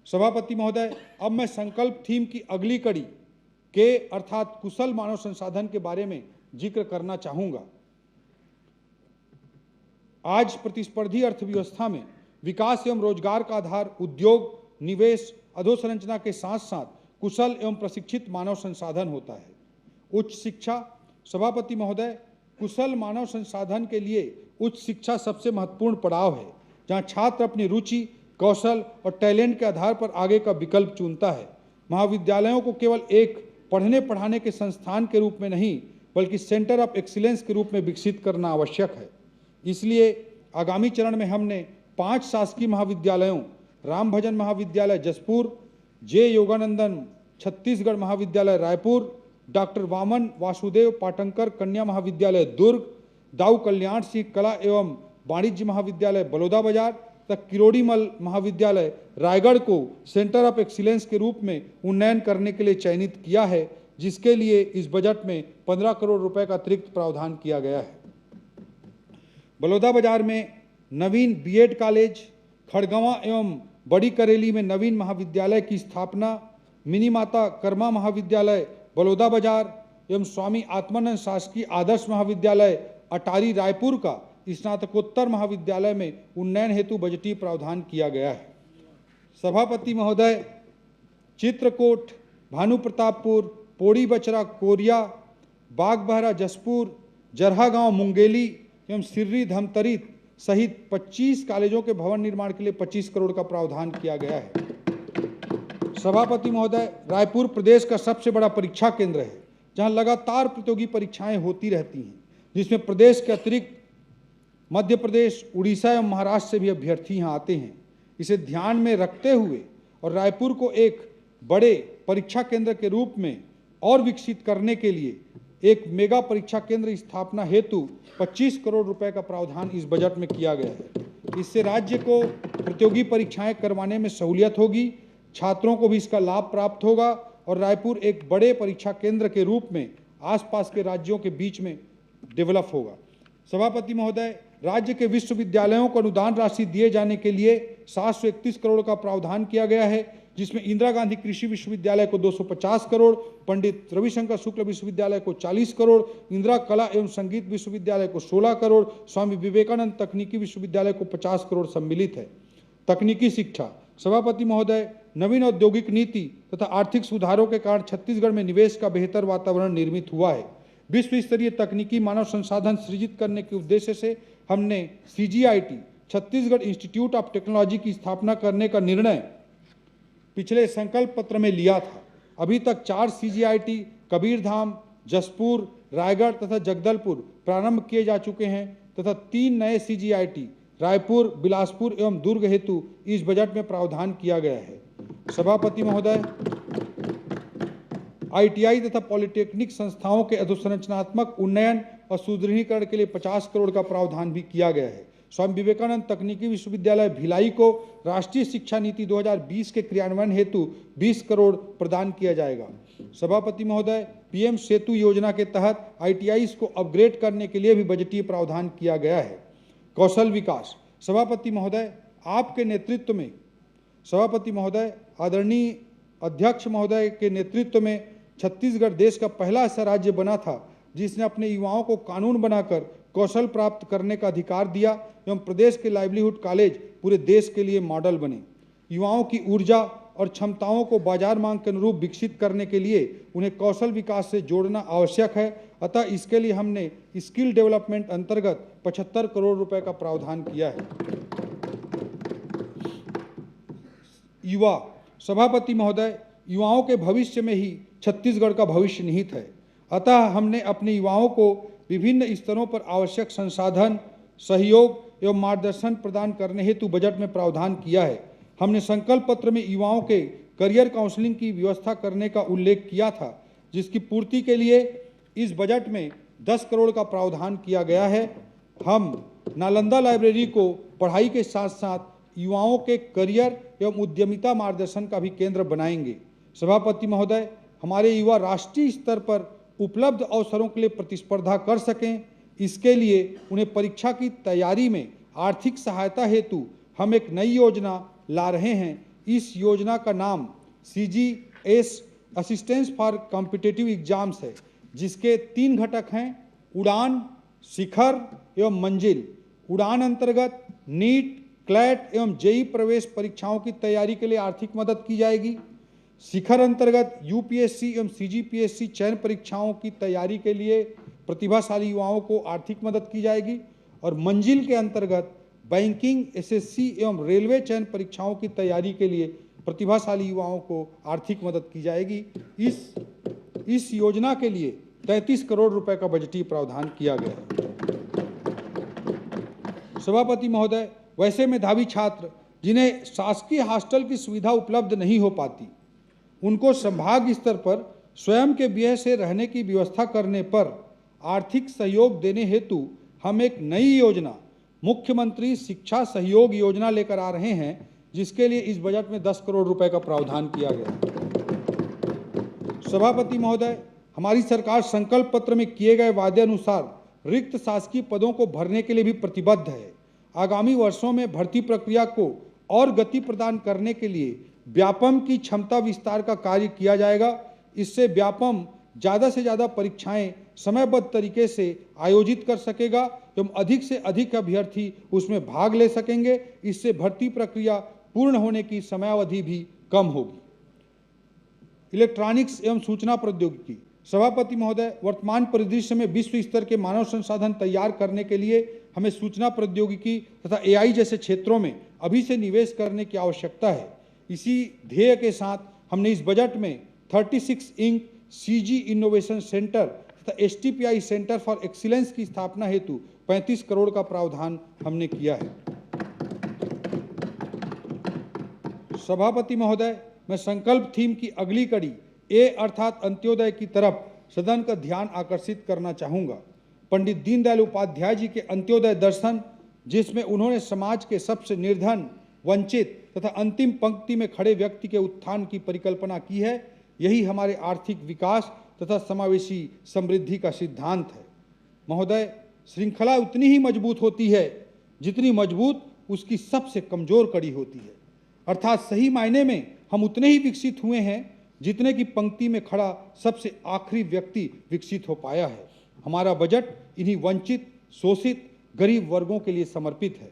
सभापति महोदय, अब मैं संकल्प थीम की अगली कड़ी के अर्थात कुशल मानव संसाधन के बारे में जिक्र करना चाहूंगा। आज प्रतिस्पर्धी अर्थव्यवस्था में विकास एवं रोजगार का आधार उद्योग, निवेश, अधोसंरचना के साथ साथ कुशल एवं प्रशिक्षित मानव संसाधन होता है। उच्च शिक्षा। सभापति महोदय, कुशल मानव संसाधन के लिए उच्च शिक्षा सबसे महत्वपूर्ण पड़ाव है, जहां छात्र अपनी रुचि, कौशल और टैलेंट के आधार पर आगे का विकल्प चुनता है। महाविद्यालयों को केवल एक पढ़ने पढ़ाने के संस्थान के रूप में नहीं, बल्कि सेंटर ऑफ एक्सीलेंस के रूप में विकसित करना आवश्यक है। इसलिए आगामी चरण में हमने 5 शासकीय महाविद्यालयों, राम भजन महाविद्यालय जसपुर, जे योगानंदन छत्तीसगढ़ महाविद्यालय रायपुर, डॉक्टर वामन वासुदेव पाटंकर कन्या महाविद्यालय दुर्ग, दाऊ कल्याण सिंह कला एवं वाणिज्य महाविद्यालय बलौदाबाजार तथा किरोड़ीमल महाविद्यालय रायगढ़ को सेंटर ऑफ एक्सीलेंस के रूप में उन्नयन करने के लिए चयनित किया है, जिसके लिए इस बजट में 15 करोड़ रुपए का अतिरिक्त प्रावधान किया गया है। बलौदाबाजार में नवीन बीएड कॉलेज, खड़गवां एवं बड़ी करेली में नवीन महाविद्यालय की स्थापना, मिनी माता कर्मा महाविद्यालय बलौदाबाजार एवं स्वामी आत्मानंद शासकीय आदर्श महाविद्यालय अटारी रायपुर का स्नातकोत्तर महाविद्यालय में उन्नयन हेतु बजटीय प्रावधान किया गया है। सभापति महोदय, चित्रकूट, भानु प्रतापपुर, पोड़ी बचरा कोरिया, बागबहरा जसपुर, जरहा गांव मुंगेली एवं सिर्री धमतरी सहित 25 कॉलेजों के भवन निर्माण के लिए 25 करोड़ का प्रावधान किया गया है। सभापति महोदय, रायपुर प्रदेश का सबसे बड़ा परीक्षा केंद्र है, जहां लगातार प्रतियोगी परीक्षाएं होती रहती हैं, जिसमें प्रदेश के अतिरिक्त मध्य प्रदेश, उड़ीसा एवं महाराष्ट्र से भी अभ्यर्थी यहाँ आते हैं। इसे ध्यान में रखते हुए और रायपुर को एक बड़े परीक्षा केंद्र के रूप में और विकसित करने के लिए एक मेगा परीक्षा केंद्र स्थापना हेतु 25 करोड़ रुपए का प्रावधान इस बजट में किया गया है। इससे राज्य को प्रतियोगी परीक्षाएं करवाने में सहूलियत होगी, छात्रों को भी इसका लाभ प्राप्त होगा और रायपुर एक बड़े परीक्षा केंद्र के रूप में आसपास के राज्यों के बीच में डेवलप होगा। सभापति महोदय, राज्य के विश्वविद्यालयों को अनुदान राशि दिए जाने के लिए 731 करोड़ का प्रावधान किया गया है, जिसमें इंदिरा गांधी कृषि विश्वविद्यालय को 250 करोड़, पंडित रविशंकर शुक्ल विश्वविद्यालय को 40 करोड़, इंदिरा कला एवं संगीत विश्वविद्यालय को 16 करोड़, स्वामी विवेकानंद तकनीकी विश्वविद्यालय को 50 करोड़ सम्मिलित है। तकनीकी शिक्षा। सभापति महोदय, नवीन औद्योगिक नीति तथा आर्थिक सुधारों के कारण छत्तीसगढ़ में निवेश का बेहतर वातावरण निर्मित हुआ है। विश्व स्तरीय तकनीकी मानव संसाधन सृजित करने के उद्देश्य से हमने CGIT Chhattisgarh institute of technology की स्थापना करने का निर्णय पिछले संकल्प पत्र में लिया था। अभी तक 4 CGIT कबीरधाम, जसपुर, रायगढ़ तथा जगदलपुर प्रारंभ किए जा चुके हैं तथा 3 नए CGIT रायपुर, बिलासपुर एवं दुर्ग हेतु इस बजट में प्रावधान किया गया है। सभापति महोदय, ITI तथा पॉलिटेक्निक संस्थाओं के अधोसंरचनात्मक उन्नयन और सुदृढ़ीकरण के लिए 50 करोड़ का प्रावधान भी किया गया है। स्वामी विवेकानंद तकनीकी विश्वविद्यालय भिलाई को राष्ट्रीय शिक्षा नीति 2020 के क्रियान्वयन हेतु 20 करोड़ प्रदान किया जाएगा। सभापति महोदय, PM सेतु योजना के तहत ITIs को अपग्रेड करने के लिए भी बजटीय प्रावधान किया गया है। कौशल विकास। सभापति महोदय, आपके नेतृत्व में, सभापति महोदय, आदरणीय अध्यक्ष महोदय के नेतृत्व में छत्तीसगढ़ देश का पहला ऐसा राज्य बना था जिसने अपने युवाओं को कानून बनाकर कौशल प्राप्त करने का अधिकार दिया एवं प्रदेश के लाइवलीहुड कॉलेज पूरे देश के लिए मॉडल बने। युवाओं की ऊर्जा और क्षमताओं को बाजार मांग के अनुरूप विकसित करने के लिए उन्हें कौशल विकास से जोड़ना आवश्यक है। अतः इसके लिए हमने स्किल डेवलपमेंट अंतर्गत 75 करोड़ रुपए का प्रावधान किया है। युवा। सभापति महोदय, युवाओं के भविष्य में ही छत्तीसगढ़ का भविष्य निहित है। अतः हमने अपने युवाओं को विभिन्न स्तरों पर आवश्यक संसाधन, सहयोग एवं मार्गदर्शन प्रदान करने हेतु बजट में प्रावधान किया है। हमने संकल्प पत्र में युवाओं के करियर काउंसलिंग की व्यवस्था करने का उल्लेख किया था, जिसकी पूर्ति के लिए इस बजट में 10 करोड़ का प्रावधान किया गया है। हम नालंदा लाइब्रेरी को पढ़ाई के साथ साथ युवाओं के करियर एवं उद्यमिता मार्गदर्शन का भी केंद्र बनाएंगे। सभापति महोदय, हमारे युवा राष्ट्रीय स्तर पर उपलब्ध अवसरों के लिए प्रतिस्पर्धा कर सकें, इसके लिए उन्हें परीक्षा की तैयारी में आर्थिक सहायता हेतु हम एक नई योजना ला रहे हैं। इस योजना का नाम CGS assistance for competitive exams है, जिसके 3 घटक हैं: उड़ान, शिखर एवं मंजिल। उड़ान अंतर्गत नीट, क्लैट एवं जेई प्रवेश परीक्षाओं की तैयारी के लिए आर्थिक मदद की जाएगी। शिखर अंतर्गत यूपीएससी एवं सीजीपीएससी चयन परीक्षाओं की तैयारी के लिए प्रतिभाशाली युवाओं को आर्थिक मदद की जाएगी। और मंजिल के अंतर्गत बैंकिंग, एसएससी एवं रेलवे चयन परीक्षाओं की तैयारी के लिए प्रतिभाशाली युवाओं को आर्थिक मदद की जाएगी। इस योजना के लिए 33 करोड़ रुपए का बजटीय प्रावधान किया गया है। सभापति महोदय, वैसे मेधावी छात्र जिन्हें शासकीय हॉस्टल की सुविधा उपलब्ध नहीं हो पाती, उनको संभाग स्तर पर स्वयं के व्यय से रहने की व्यवस्था करने पर आर्थिक सहयोग देने हेतु हम एक नई योजना, मुख्यमंत्री शिक्षा सहयोग योजना लेकर आ रहे हैं, जिसके लिए इस बजट में 10 करोड़ रुपए का प्रावधान किया गया है। सभापति महोदय, हमारी सरकार संकल्प पत्र में किए गए वादे अनुसार रिक्त शासकीय पदों को भरने के लिए भी प्रतिबद्ध है। आगामी वर्षों में भर्ती प्रक्रिया को और गति प्रदान करने के लिए व्यापम की क्षमता विस्तार का कार्य किया जाएगा। इससे व्यापम ज़्यादा से ज़्यादा परीक्षाएं समयबद्ध तरीके से आयोजित कर सकेगा एवं अधिक से अधिक अभ्यर्थी उसमें भाग ले सकेंगे। इससे भर्ती प्रक्रिया पूर्ण होने की समयावधि भी कम होगी। इलेक्ट्रॉनिक्स एवं सूचना प्रौद्योगिकी। सभापति महोदय, वर्तमान परिदृश्य में विश्व स्तर के मानव संसाधन तैयार करने के लिए हमें सूचना प्रौद्योगिकी तथा AI जैसे क्षेत्रों में अभी से निवेश करने की आवश्यकता है। इसी ध्येय के साथ हमने इस बजट में 36 इंक CG इनोवेशन सेंटर तथा STPI सेंटर फॉर एक्सीलेंस की स्थापना हेतु 35 करोड़ का प्रावधान हमने किया है। सभापति महोदय, मैं संकल्प थीम की अगली कड़ी ए अर्थात अंत्योदय की तरफ सदन का ध्यान आकर्षित करना चाहूँगा। पंडित दीनदयाल उपाध्याय जी के अंत्योदय दर्शन, जिसमें उन्होंने समाज के सबसे निर्धन, वंचित तथा अंतिम पंक्ति में खड़े व्यक्ति के उत्थान की परिकल्पना की है, यही हमारे आर्थिक विकास तथा समावेशी समृद्धि का सिद्धांत है। महोदय, श्रृंखला उतनी ही मजबूत होती है जितनी मजबूत उसकी सबसे कमजोर कड़ी होती है। अर्थात सही मायने में हम उतने ही विकसित हुए हैं जितने की पंक्ति में खड़ा सबसे आखिरी व्यक्ति विकसित हो पाया है। हमारा बजट इन्हीं वंचित, शोषित, गरीब वर्गों के लिए समर्पित है।